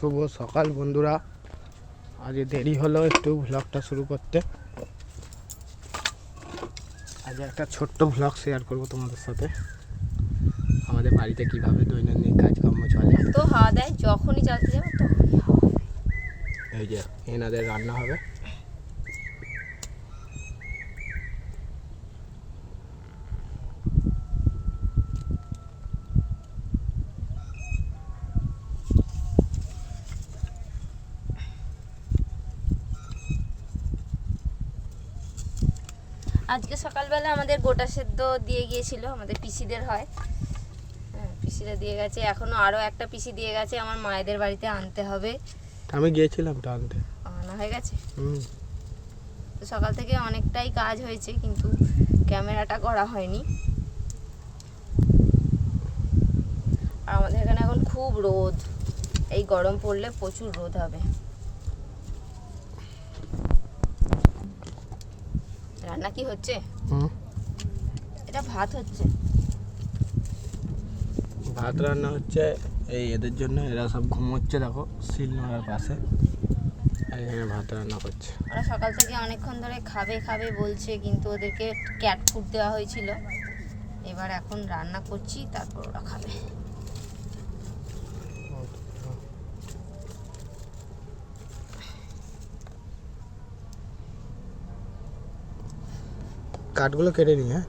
শুভ সকাল বন্ধুরা, আজ দেরি হলো একটু ভ্লগটা শুরু করতে। আজ একটা ছোট্ট ভ্লগ শেয়ার করব তোমাদের সাথে, আমাদের বাড়িতে কিভাবে দৈনন্দিন কাজকর্ম চলে। তো হাওয়া দেয়, যখনই চালতে যাবো তো এই যে এনাদের রান্না হবে। আজকে সকালবেলা আমাদের গোটা সেদ্ধ দিয়ে গিয়েছিল, আমাদের পিসিদের হয়। হ্যাঁ, পিসিরা দিয়ে গেছে, এখনো আরও একটা পিসি দিয়ে গেছে, আমার মায়েদের বাড়িতে আনতে হবে। আমি গিয়েছিলাম তো আনতে, আনা হয়ে গেছে। তো সকাল থেকে অনেকটাই কাজ হয়েছে, কিন্তু ক্যামেরাটা করা হয়নি। আর আমাদের এখানে এখন খুব রোদ, এই গরম পড়লে প্রচুর রোদ হবে। রান্না কি হচ্ছে? এটা ভাত হচ্ছে। ভাত রান্না হচ্ছে এই এদের জন্য, এরা সব ঘুমোচ্ছে দেখো শিলনোড়ার পাশে, আর এখানে ভাত রান্না করছে। ওরা সকাল থেকে অনেকক্ষণ ধরে খাবে খাবে বলছে, কিন্তু ওদেরকে ক্যাট ফুড দেওয়া হয়েছিল। এবার এখন রান্না করছি, তারপর ওরা খাবে। কাঠগুলো কেটে নি। হ্যাঁ,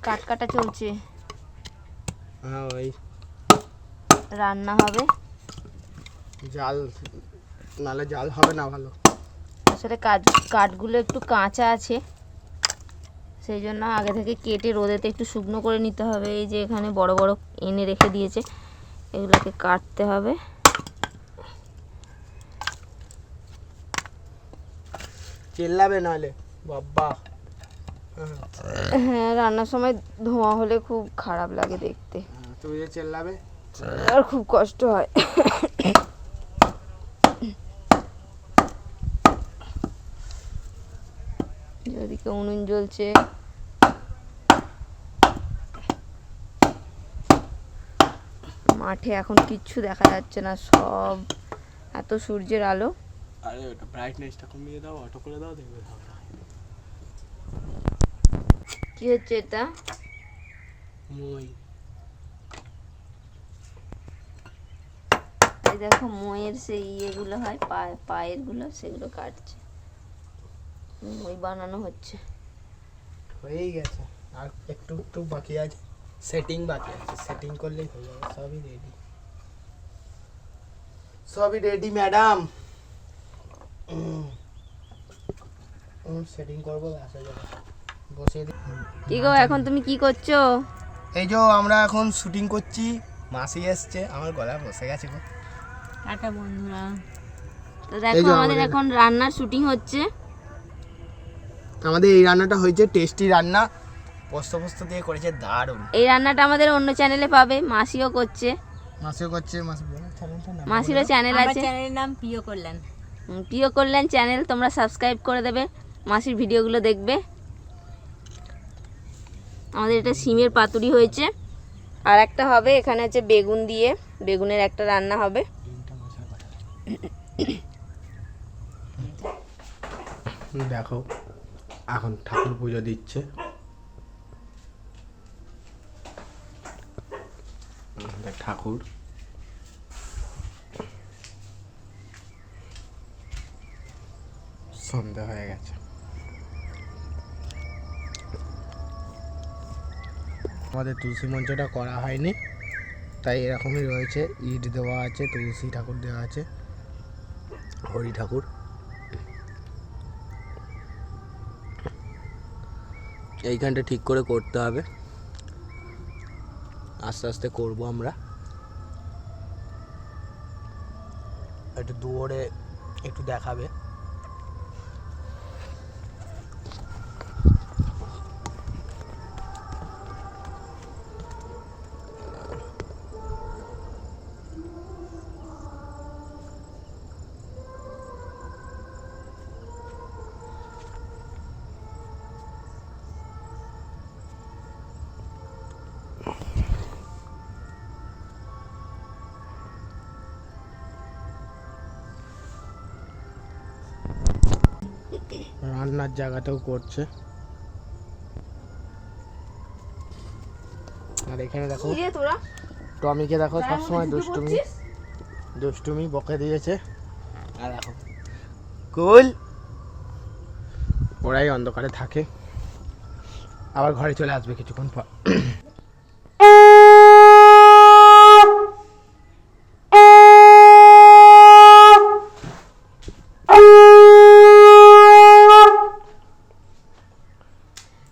কাট কাটা চলছে, হ্যাঁ ওই রান্না হবে। জাল নালে জাল হবে না ভালো। আসলে কাঠগুলো একটু কাঁচা আছে, সেই জন্য আগে থেকে কেটে রোদেতে একটু শুকনো করে নিতে হবে। এই যে এখানে বড় বড় এনে রেখে দিয়েছে, এগুলোকে কাটতে হবে। চিল্লাবে নাহলে বাবা। হ্যাঁ, রান্নার সময় ধোঁয়া হলে খুব খারাপ লাগে দেখতে, তুমি যে চিল্লাবে আর খুব কষ্ট হয়। যেদিকে উনুন জ্বলছে, মাঠে এখন কিচ্ছু দেখা যাচ্ছে না, সব এত সূর্যের আলো। আরে ওটা ব্রাইটনেসটা কমিয়ে দাও, অটো করে দাও, দেখবে ভালো। কি হচ্ছে এটা? মই। এই দেখো মইয়ের সেই ইয়েগুলো হয়, পায়ের গুলো, সেগুলো কাটছে, মই বানানো হচ্ছে। হয়েই গেছে, আর একটু একটু বাকি আছে, সেটিং বাকি আছে, সেটিং করলেই হয়ে যাবে। সবই রেডি, সবই রেডি ম্যাডাম। সেটিং করবো, আসা যাবে, বসিয়ে দিই। কি গো, এখন তুমি কি করছো? এই যে আমরা এখন শুটিং করছি, মাসি এসছে, আমার গলা বসে গেছে গো। টাটা বন্ধুরা। তো দেখো আমাদের এখন রান্নার শুটিং হচ্ছে। আমাদের এই রান্নাটা হয়েছে টেস্টি রান্না, পোস্ত পোস্ত দিয়ে করেছে, দারুণ। এই রান্নাটা আমাদের অন্য চ্যানেলে পাবে, মাসিও করছে। মাসিও করছে, মাসি বলে চ্যানেলটার নাম, মাসিরও চ্যানেল আছে, চ্যানেলের নাম প্রিয় কল্যাণ। প্রিয় কল্যাণ চ্যানেল, তোমরা সাবস্ক্রাইব করে দেবে, মাসির ভিডিওগুলো দেখবে। আমাদের এটা সিমের পাতুরি হয়েছে, আর একটা হবে এখানে হচ্ছে বেগুন দিয়ে, বেগুনের একটা রান্না হবে। দেখো এখন ঠাকুর পুজো দিচ্ছে, ঠাকুর সন্ধ্যা হয়ে গেছে। আমাদের তুলসী মঞ্চটা করা হয়নি, তাই এরকমই রয়েছে, ইট দেওয়া আছে, তুলসী ঠাকুর দেওয়া আছে, হরি ঠাকুর। এইখানটা ঠিক করে করতে হবে, আস্তে আস্তে করব আমরা। একটু দৌড়ে একটু দেখাবে। রান্নার জায়গাতেও করছে। আর এখানে দেখো কি রে তোরা টমিকে দেখো গায়ের মধ্যে সবসময় ঢুকে পড়ছিস? দুষ্টুমি বকে দিয়েছে। আর দেখো কুল ওরাই অন্ধকারে থাকে, আবার ঘরে চলে আসবে কিছুক্ষণ পর।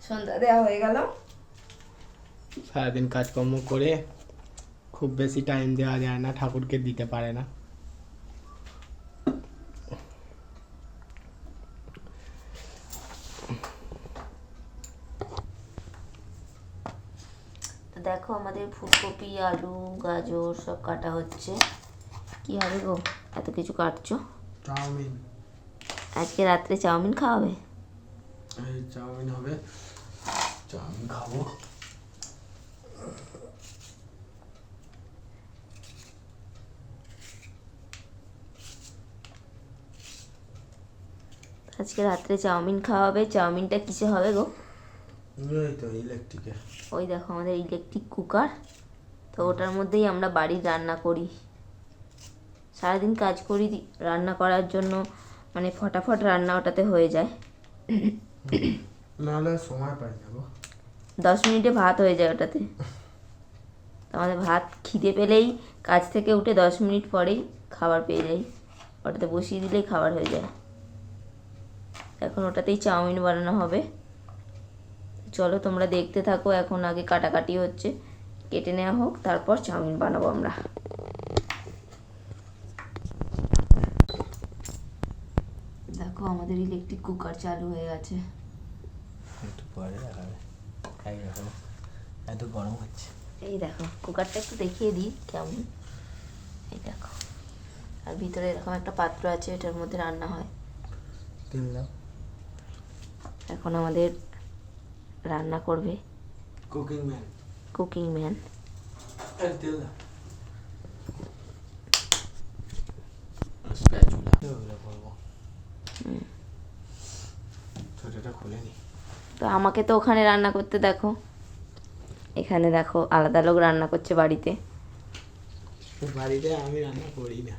সন্ধ্যা দেওয়া হয়ে গেল। সারাদিন কাজকর্ম করে খুব বেশি টাইম দেওয়া যায় না, ঠাকুরকে দিতে পারে না। তো দেখো আমাদের ফুলকপি, আলু, গাজর সব কাটা হচ্ছে। কি হবে গো এত কিছু কাটছো? চাউমিন, আজকে রাত্রে চাউমিন খাওয়াবে? এই চাউমিন হবে, চাউমিন খাবো। আজকে রাত্রে চাউমিন খাওয়াবে। চাউমিনটা কিসে হবে গো? এই তো ইলেকট্রিকে। ওই দেখো আমাদের ইলেকট্রিক কুকার, তো ওটার মধ্যেই আমরা বাড়ির রান্না করি। সারাদিন কাজ করি, রান্না করার জন্য মানে ফটাফট রান্না ওটাতে হয়ে যায়। নাহলে সময় পাই না গো। 10 মিনিটে ভাত হয়ে যায় ওটাতে। তো আমাদের ভাত খিদে পেলেই কাজ থেকে উঠে 10 মিনিট পরেই খাবার পেয়ে যাই, ওটাতে বসিয়ে দিলেই খাবার হয়ে যায়। এখন ওটাতেই চাউমিন বানানো হবে। চলো তোমরা দেখতে থাকো। এখন আগে কাটাকাটি হচ্ছে, কেটে নেওয়া হোক, তারপর চাউমিন বানাবো আমরা। দেখো আমাদের ইলেকট্রিক কুকার চালু হয়ে গেছে। একটু পরে দেখাবে, এই দেখো এত গরম হচ্ছে। এই দেখো কুকারটা একটু দেখিয়ে দিই কেমন। এই দেখো, আর ভিতরে এরকম একটা পাত্র আছে, এটার মধ্যে রান্না হয়। তেল দাও। এখন আমাদের রান্না করবে কুকিং ম্যান। Cooking man. তেল দাও। স্প্যাচুলা ওগুলো করবো। ছোটটা খুলে নি। তো আমাকে তো ওখানে রান্না করতে দেখো, এখানে দেখো আলাদা লোক রান্না করছে বাড়িতে। বাড়িতে আমি রান্না করি না।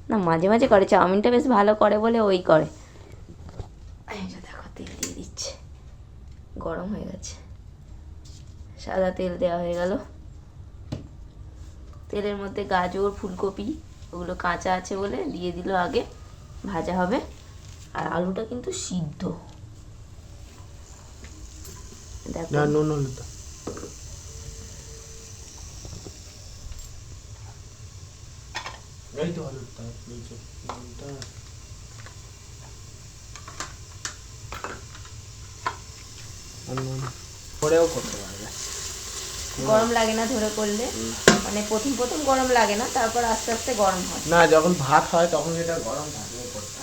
না মাঝে মাঝে করে, চাউমিনটা বেশ ভালো করে বলে ওই করে। এই যে দেখো তেল দিয়ে দিচ্ছে, গরম হয়ে গেছে। সাদা তেল দেওয়া হয়ে গেল। তেলের মধ্যে গাজর, ফুলকপি ওগুলো কাঁচা আছে বলে দিয়ে দিল, আগে ভাজা হবে। আর আলুটা কিন্তু সিদ্ধ। দেখো না নুন হলুদ দাও। এই তো হলুদটা নিচে নুনটা। নুন পরেও করতে পারবে। গরম লাগে না ধরে করলে, মানে প্রথম প্রথম গরম লাগে না, তারপর আস্তে আস্তে গরম হয়। না যখন ভাত হয় তখন এটা গরম থাকবে করতে।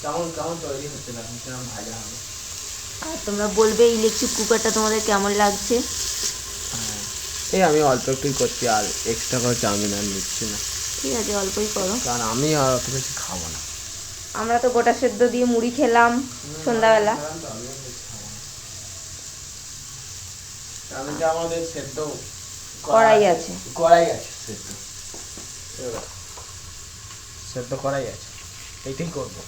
কেমন কেমন তৈরি হচ্ছে দেখুন, কেমন ভাজা হবে। আর তোমরা বলবে ইলেকট্রিক কুকারটা তোমাদের কেমন লাগছে। এই আমি অল্প একটুই করছি, আর এক্সট্রা করে চাউমিন আর নিচ্ছি না, ঠিক আছে অল্পই করো। কারণ আমি আর অত বেশি খাবো না। আমরা তো গোটা সেদ্ধ দিয়ে মুড়ি খেলাম সন্ধ্যাবেলা। চাউমিনটা আমাদের সেদ্ধ কড়াই আছে, কড়াই আছে সেদ্ধ, সেদ্ধ কড়াই আছে, এইটাই করবো।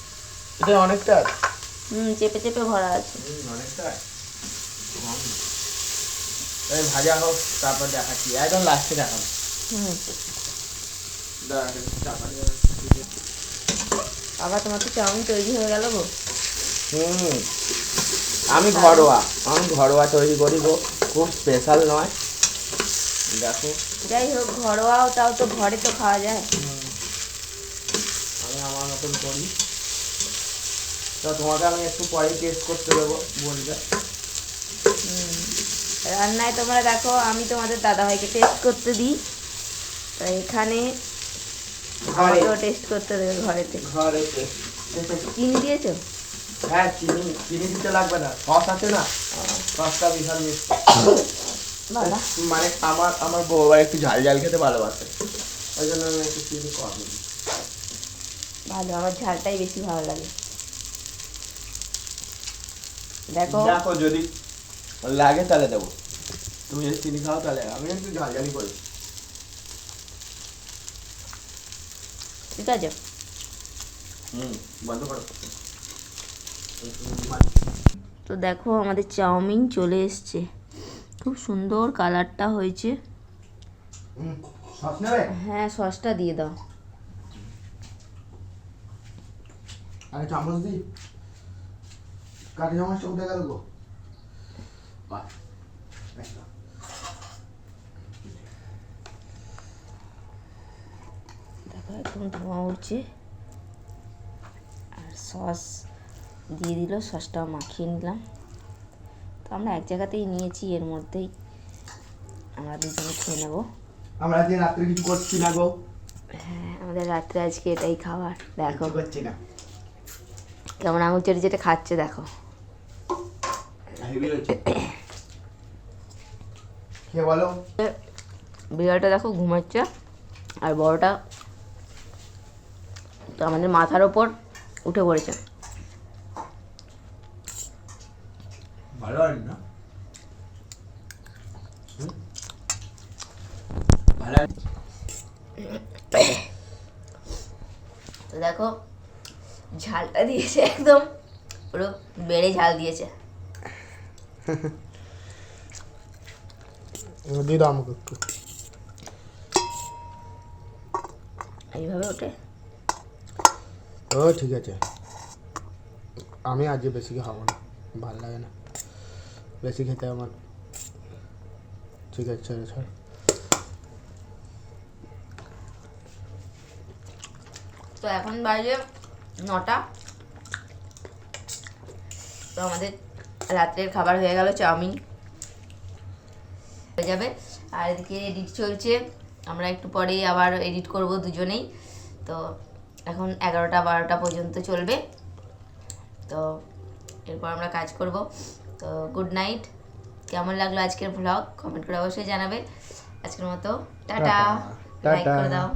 এটা অনেকটা আছে। চেপে চেপে ভরা আছে। অনেকটা আছে। এই ভাজা হোক তারপর দেখাচ্ছি, একদম লাস্টে দেখাবো। আবার তোমার তো চাউমিন তৈরি হয়ে গেল গো। আমি ঘরোয়া তৈরি করি গো, খুব স্পেশাল নয়। দেখো যাই হোক ঘরোয়াও, তাও তো ঘরে তো খাওয়া যায়। আমি আমার মতন করি। তো তোমাকে আমি একটু পরে টেস্ট করতে দেবো, বলবে। রান্নায় তোমরা দেখো আমি তোমাদের দাদাভাইকে টেস্ট করতে দিই, তো এখানে আমাকেও টেস্ট করতে দেবে ঘরেতে। ঘরে চিনি দিয়েছো? হ্যাঁ চিনি দিতে লাগবে না, সস আছে না, সসটা বিশাল মিষ্টি। বাবা মানে আমার বউ আবার একটু ঝাল ঝাল খেতে ভালোবাসে, ওই জন্য আমি একটু চিনি কম দিই। ভালো, আমার ঝালটাই বেশি ভালো লাগে। দেখো দেখো যদি লাগে তাহলে দেবো, তুমি যদি চিনি খাও তাহলে আমি একটু ঝালঝালি করি। ঠিক আছে। বন্ধ করো। তো দেখো আমাদের চাউমিন চলে এসছে, খুব সুন্দর কালারটা হয়েছে। সস নেবে? হ্যাঁ সসটা দিয়ে দাও। আরে চামচ দি, কাঠি চামচটা উঠে গেল গো। বাহ, একদম। দেখো একদম ধোঁয়া উঠছে, আর সস দিয়ে দিল, সসটাও মাখিয়ে নিলাম। তো আমরা এক জায়গাতেই নিয়েছি, এর মধ্যেই আমরা দুজনে খেয়ে নেবো। আমরা আজকে রাত্রে কিছু করছি না গো। হ্যাঁ আমাদের রাত্রে আজকে এটাই খাবার। দেখো কিছু করছি না। কেমন আঙুল চেটে চেটে খাচ্ছে দেখো। হেভি হয়েছে। খেয়ে বলো। বিড়ালটা দেখো ঘুমাচ্ছে, আর বড়টা তো আমাদের মাথার ওপর উঠে পড়েছে। ভালো হয় না? ভালো হয়। তো দেখো ঝালটা দিয়েছে একদম পুরো বেড়ে ঝাল দিয়েছে। দিয়ে দাও আমাকে একটু। এইভাবে ওঠে। ও ঠিক আছে, আমি আজকে বেশি খাবো না, ভালো লাগে না বেশি খেতে আমার। ঠিক আছে ছেড়ে ছাড়। তো এখন বাজে 9টা। তো আমাদের রাত্রের খাবার হয়ে গেল, চাউমিন হয়ে যাবে। আর এদিকে এডিট চলছে, আমরা একটু পরেই আবার এডিট করব দুজনেই। তো এখন 11টা 12টা পর্যন্ত চলবে, তো এরপর আমরা কাজ করব। তো গুড নাইট। কেমন লাগলো আজকের ব্লগ কমেন্ট করে অবশ্যই জানাবে। আজকের মতো টাটা, লাইক করে দাও।